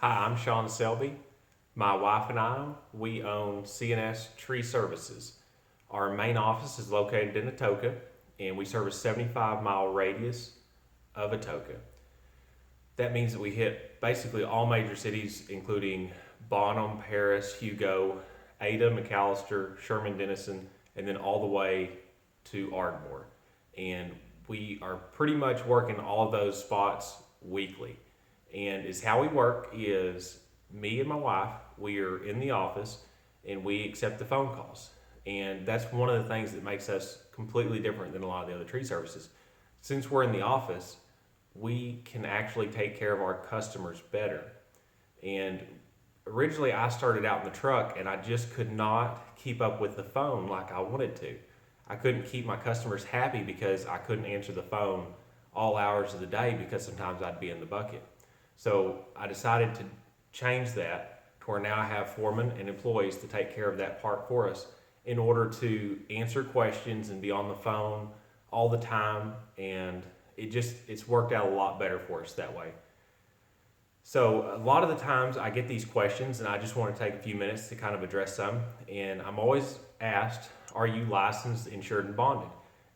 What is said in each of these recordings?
Hi, I'm Sean Selby. My wife and I, we own CNS Tree Services. Our main office is located in Atoka, and we serve a 75-mile radius of Atoka. That means that we hit basically all major cities, including Bonham, Paris, Hugo, Ada, McAllister, Sherman Denison, and then all the way to Ardmore. And we are pretty much working all of those spots weekly. And is how we work is me and my wife, we are in the office and we accept the phone calls. And that's one of the things that makes us completely different than a lot of the other tree services. Since we're in the office, we can actually take care of our customers better. And originally I started out in the truck and I just could not keep up with the phone like I wanted to. I couldn't keep my customers happy because I couldn't answer the phone all hours of the day because sometimes I'd be in the bucket. So I decided to change that to where now I have foremen and employees to take care of that part for us in order to answer questions and be on the phone all the time. And it's worked out a lot better for us that way. So a lot of the times I get these questions and I just want to take a few minutes to kind of address some. And I'm always asked, are you licensed, insured, and bonded?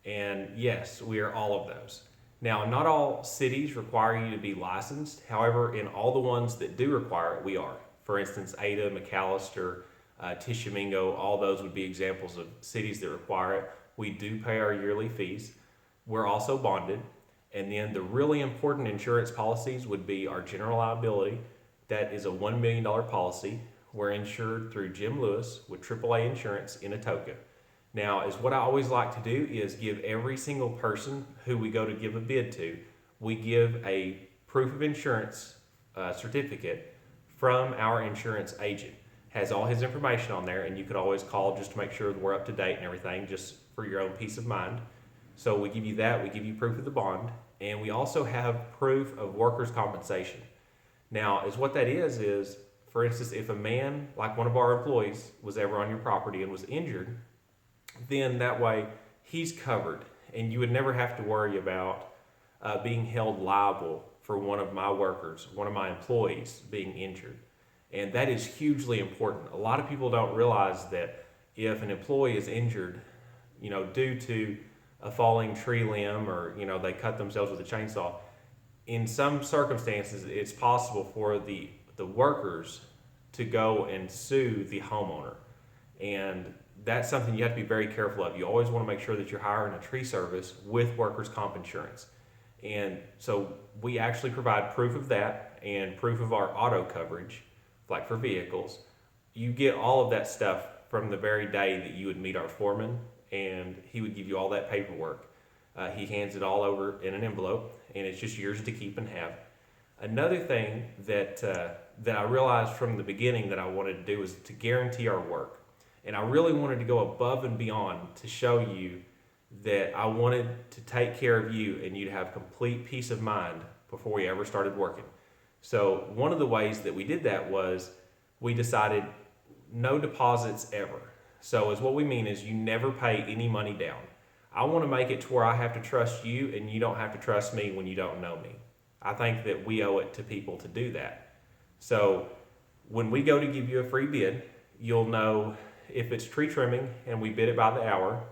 And yes, we are all of those. Now, not all cities require you to be licensed. However, in all the ones that do require it, we are. For instance, Ada, McAllister, Tishomingo, all those would be examples of cities that require it. We do pay our yearly fees. We're also bonded. And then the really important insurance policies would be our general liability. That is a $1 million policy. We're insured through Jim Lewis with AAA Insurance in Atoka. Now, is what I always like to do is give every single person who we go to give a bid to, we give a proof of insurance certificate from our insurance agent. Has all his information on there, and you could always call just to make sure that we're up to date and everything, just for your own peace of mind. So we give you that, we give you proof of the bond, and we also have proof of workers' compensation. Now, is what that is, for instance, if a man, like one of our employees, was ever on your property and was injured, then that way he's covered and you would never have to worry about being held liable for one of my workers, one of my employees being injured. And that is hugely important. A lot of people don't realize that if an employee is injured, due to a falling tree limb or, they cut themselves with a chainsaw, in some circumstances, it's possible for the workers to go and sue the homeowner. And that's something you have to be very careful of. You always want to make sure that you're hiring a tree service with workers' comp insurance. And so we actually provide proof of that and proof of our auto coverage, like for vehicles. You get all of that stuff from the very day that you would meet our foreman, and he would give you all that paperwork. He hands it all over in an envelope, and it's just yours to keep and have. Another thing that I realized from the beginning that I wanted to do was to guarantee our work. And I really wanted to go above and beyond to show you that I wanted to take care of you and you to have complete peace of mind before we ever started working. So one of the ways that we did that was we decided no deposits ever. So as what we mean is you never pay any money down. I want to make it to where I have to trust you and you don't have to trust me when you don't know me. I think that we owe it to people to do that. So when we go to give you a free bid, you'll know if it's tree trimming and we bid it by the hour,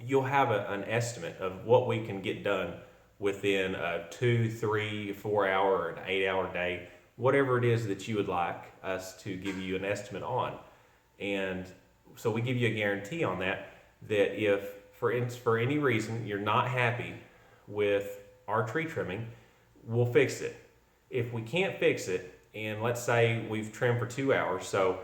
you'll have an estimate of what we can get done within a 2, 3, 4 hour or an 8-hour day, whatever it is that you would like us to give you an estimate on. And so we give you a guarantee on that if for any reason you're not happy with our tree trimming, we'll fix it. If we can't fix it, and let's say we've trimmed for 2 hours, so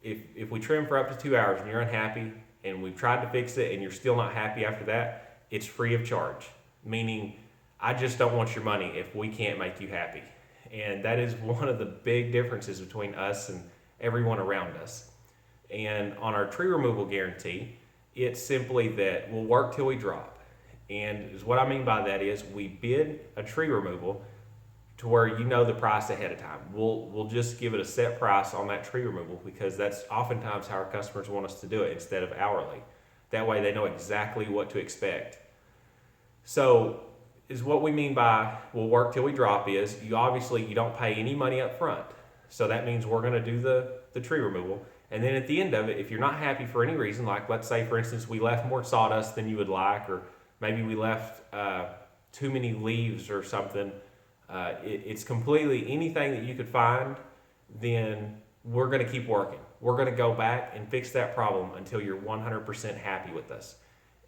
if we trim for up to 2 hours and you're unhappy and we've tried to fix it and you're still not happy after that, it's free of charge. Meaning, I just don't want your money if we can't make you happy. And that is one of the big differences between us and everyone around us. And on our tree removal guarantee, it's simply that we'll work till we drop. And what I mean by that is we bid a tree removal to where you know the price ahead of time. We'll just give it a set price on that tree removal because that's oftentimes how our customers want us to do it instead of hourly. That way they know exactly what to expect. So is what we mean by we'll work till we drop is you don't pay any money up front. So that means we're going to do the tree removal. And then at the end of it, if you're not happy for any reason, like let's say, for instance, we left more sawdust than you would like, or maybe we left too many leaves or something, it's completely anything that you could find, then we're going to keep working. We're going to go back and fix that problem until you're 100% happy with us.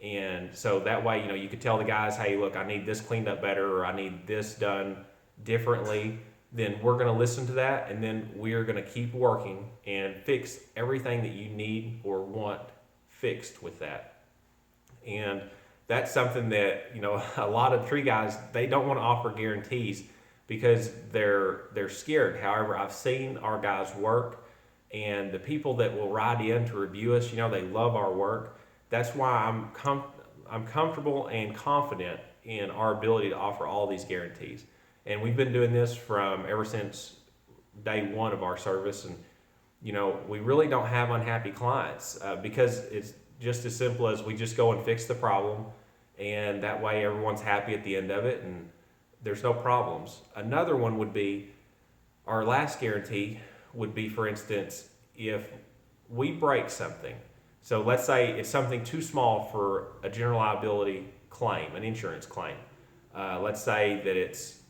And so that way, you could tell the guys, hey, look, I need this cleaned up better, or I need this done differently. Then we're going to listen to that, and then we're going to keep working and fix everything that you need or want fixed with that. And that's something that, a lot of tree guys, they don't want to offer guarantees because they're scared. However, I've seen our guys work, and the people that will ride in to review us, they love our work. That's why I'm comfortable and confident in our ability to offer all these guarantees. And we've been doing this from ever since day one of our service. And, we really don't have unhappy clients because it's just as simple as we just go and fix the problem. And that way everyone's happy at the end of it and there's no problems. Another one would be, our last guarantee would be, for instance, if we break something. So let's say it's something too small for a general liability claim, an insurance claim. Let's say that it's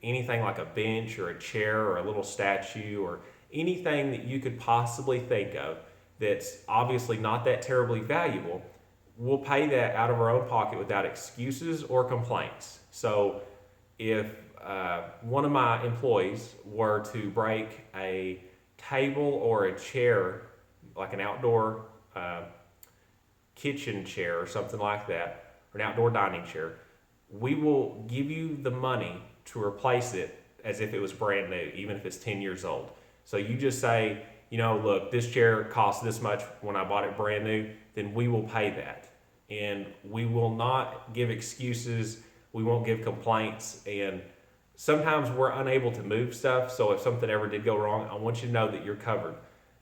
anything like a bench or a chair or a little statue or anything that you could possibly think of that's obviously not that terribly valuable. We'll pay that out of our own pocket without excuses or complaints. So if one of my employees were to break a table or a chair, like an outdoor kitchen chair or something like that, or an outdoor dining chair, we will give you the money to replace it as if it was brand new, even if it's 10 years old. So you just say, look, this chair cost this much when I bought it brand new, then we will pay that. And we will not give excuses, we won't give complaints, and sometimes we're unable to move stuff, so if something ever did go wrong, I want you to know that you're covered.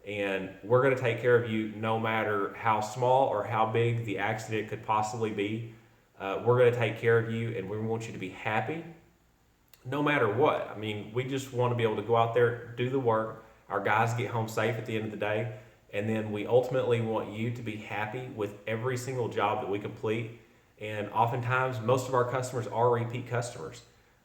And we're going to take care of you no matter how small or how big the accident could possibly be. We're going to take care of you, and we want you to be happy no matter what. I mean, we just want to be able to go out there, do the work, our guys get home safe at the end of the day, and then we ultimately want you to be happy with every single job that we complete. And oftentimes, most of our customers are repeat customers.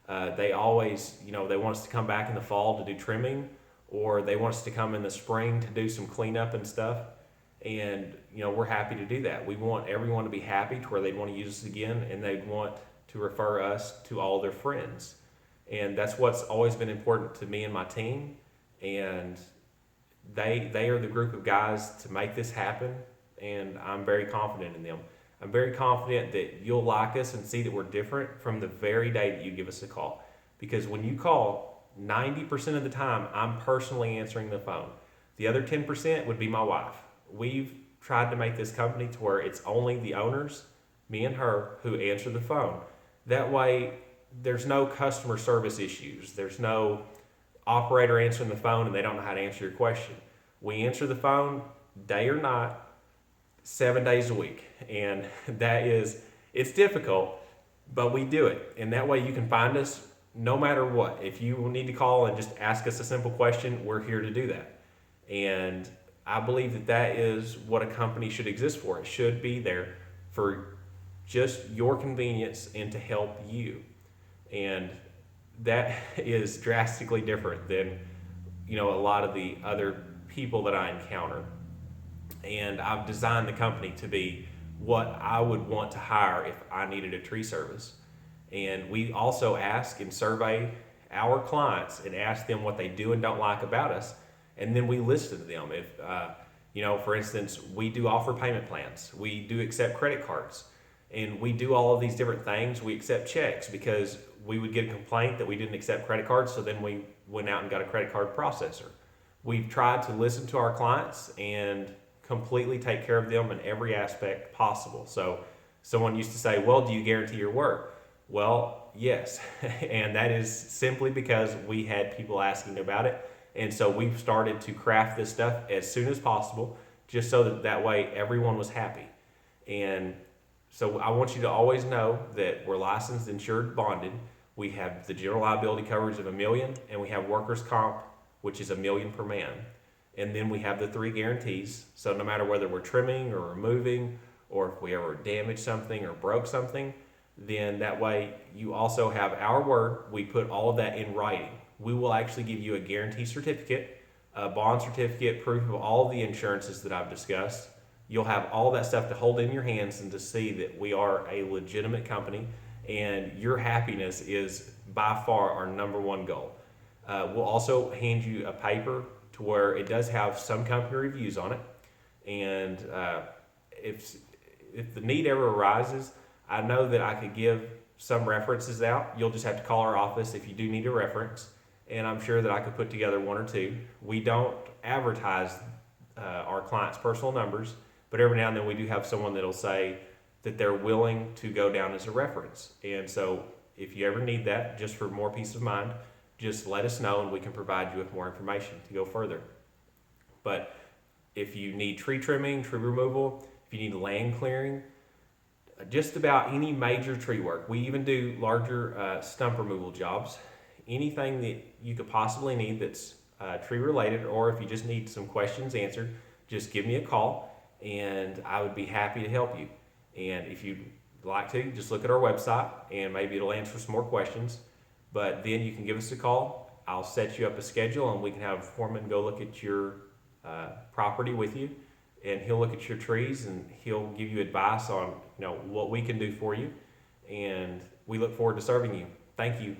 They always, they want us to come back in the fall to do trimming, or they want us to come in the spring to do some cleanup and stuff. And, we're happy to do that. We want everyone to be happy to where they'd want to use us again, and they'd want to refer us to all their friends. And that's what's always been important to me and my team. And they are the group of guys to make this happen, and I'm very confident in them. I'm very confident that you'll like us and see that we're different from the very day that you give us a call. Because when you call, 90% of the time, I'm personally answering the phone. The other 10% would be my wife. We've tried to make this company to where it's only the owners, me and her, who answer the phone. That way, there's no customer service issues. There's no operator answering the phone and they don't know how to answer your question. We answer the phone day or night, 7 days a week. And it's difficult, but we do it. And that way you can find us no matter what. If you need to call and just ask us a simple question, we're here to do that. And I believe that is what a company should exist for. It should be there for just your convenience and to help you. And that is drastically different than, a lot of the other people that I encounter. And I've designed the company to be what I would want to hire if I needed a tree service. And we also ask and survey our clients and ask them what they do and don't like about us. And then we listen to them. If, for instance, we do offer payment plans. We do accept credit cards. And we do all of these different things. We accept checks because we would get a complaint that we didn't accept credit cards, so then we went out and got a credit card processor. We've tried to listen to our clients and completely take care of them in every aspect possible. So someone used to say, well, do you guarantee your work? Well, yes. And that is simply because we had people asking about it. And so we've started to craft this stuff as soon as possible, just so that way everyone was happy. And so I want you to always know that we're licensed, insured, bonded. We have the general liability coverage of $1 million, and we have workers' comp which is $1 million per man. And then we have the 3 guarantees. So no matter whether we're trimming or removing, or if we ever damage something or broke something, then that way you also have our word. We put all of that in writing. We will actually give you a guarantee certificate, a bond certificate, proof of all of the insurances that I've discussed. You'll have all that stuff to hold in your hands and to see that we are a legitimate company, and your happiness is by far our number one goal. We'll also hand you a paper to where it does have some company reviews on it, and if the need ever arises, I know that I could give some references out. You'll just have to call our office if you do need a reference, and I'm sure that I could put together 1 or 2. We don't advertise our clients' personal numbers, but every now and then we do have someone that'll say that they're willing to go down as a reference. And so if you ever need that, just for more peace of mind, just let us know and we can provide you with more information to go further. But if you need tree trimming, tree removal, if you need land clearing, just about any major tree work, we even do larger stump removal jobs, anything that you could possibly need that's tree related, or if you just need some questions answered, just give me a call and I would be happy to help you. And if you'd like to, just look at our website and maybe it'll answer some more questions. But then you can give us a call. I'll set you up a schedule and we can have a foreman go look at your property with you, and he'll look at your trees and he'll give you advice on what we can do for you. And we look forward to serving you. Thank you.